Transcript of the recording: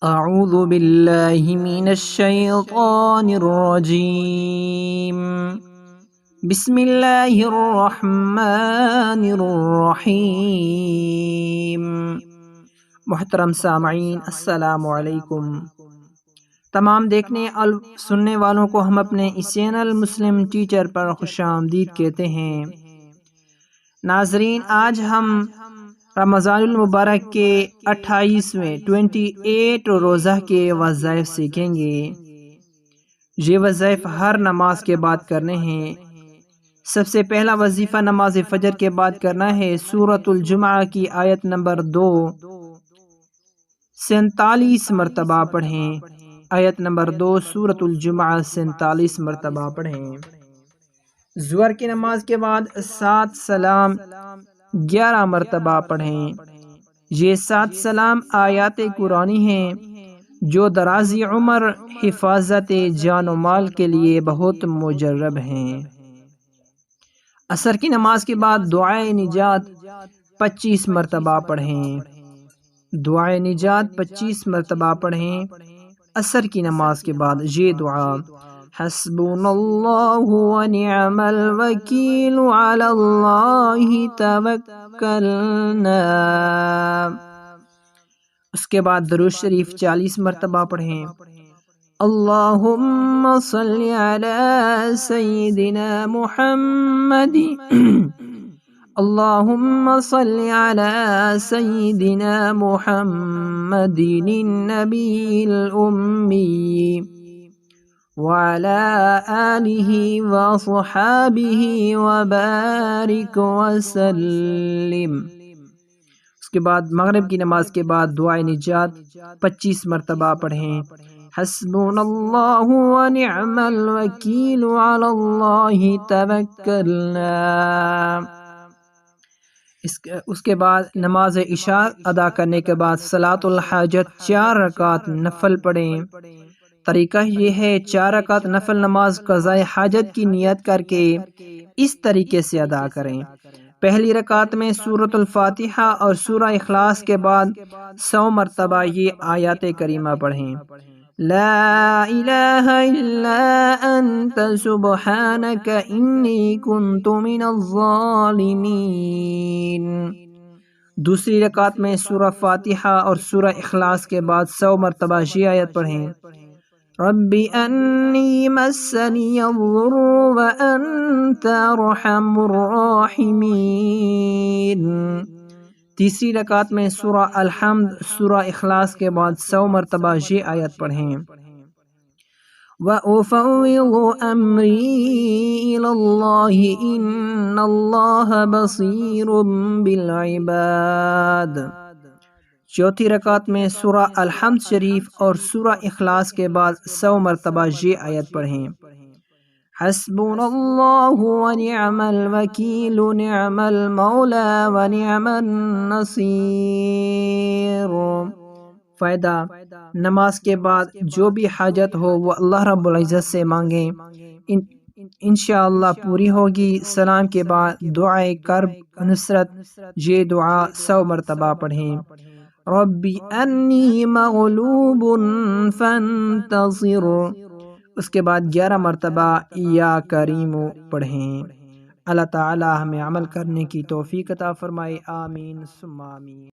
اعوذ باللہ من الشیطان الرجیم بسم اللہ الرحمن الرحیم۔ محترم سامعین، السلام علیکم۔ تمام دیکھنے اور سننے والوں کو ہم اپنے اس چینل مسلم ٹیچر پر خوش آمدید کہتے ہیں۔ ناظرین، آج ہم رمضان المبارک کے 28 روزہ کے وظائف سیکھیں گے۔ یہ وظائف ہر نماز کے بعد کرنے ہیں۔ سب سے پہلا وظیفہ نماز فجر کے بعد کرنا ہے۔ سورۃ الجمعہ کی آیت نمبر 2 47 مرتبہ پڑھیں۔ آیت نمبر 2 سورۃ الجمعہ 47 مرتبہ پڑھیں۔ ظہر کی نماز کے بعد 7 سلام 11 مرتبہ پڑھیں۔ یہ 7 سلام آیات قرآنی ہیں جو درازی عمر، حفاظت جان و مال کے لیے بہت مجرب ہیں۔ عصر کی نماز کے بعد دعائے نجات 25 مرتبہ پڑھیں۔ دعائے نجات 25 مرتبہ پڑھیں۔ عصر کی نماز کے بعد یہ دعا: حسبنا اللہ ونعم الوکیل علی اللہ توکلنا۔ اس کے بعد درود شریف 40 مرتبہ پڑھیں۔ اللہم صلی علی سیدنا محمد اللہم صلی علی سیدنا محمد النبی الامی وعلى آلہ وصحابہ وبارک وسلم۔ اس کے بعد مغرب کی نماز کے بعد دعائے نجات 25 مرتبہ پڑھیں۔ حسبنا اللہ ونعم الوکیل علی اللہ توکلنا۔ اس کے بعد نماز عشاء ادا کرنے کے بعد صلاۃ الحاجت 4 رکعت نفل پڑھیں۔ طریقہ یہ ہے، 4 رکعت نفل نماز قضاء حاجت کی نیت کر کے اس طریقے سے ادا کریں۔ پہلی رکعت میں سورۃ الفاتحہ اور سورہ اخلاص کے بعد 100 مرتبہ یہ آیات کریمہ پڑھیں: لا الہ الا انت سبحانک انی کنت من الظالمین۔ دوسری رکعت میں سورہ فاتحہ اور سورہ اخلاص کے بعد 100 مرتبہ یہ آیت پڑھیں: رب انی مسنی الضر وانت ارحم الراحمین۔ تیسری رکعت میں سورہ الحمد، سورہ اخلاص کے بعد 100 مرتبہ یہ آیت پڑھیں: وَأُفَوِّضُ أَمْرِي إِلَى اللَّهِ إِنَّ اللَّهَ بَصِيرٌ بِالْعِبَادِ۔ چوتھی رکعت میں سورہ الحمد شریف اور سورہ اخلاص کے بعد 100 مرتبہ یہ آیت پڑھیں: حسبنا اللہ ونعم الوکیل نعم المولا ونعم النصیر۔ فائدہ: نماز کے بعد جو بھی حاجت ہو وہ اللہ رب العزت سے مانگیں، انشاءاللہ پوری ہوگی۔ سلام کے بعد دعائے کرب نصرت، یہ دعا 100 مرتبہ پڑھیں: رب انی مغلوب فانتصر۔ اس کے بعد 11 مرتبہ یا کریم پڑھیں۔ اللہ تعالی ہمیں عمل کرنے کی توفیق عطا فرمائے، آمین ثم آمین۔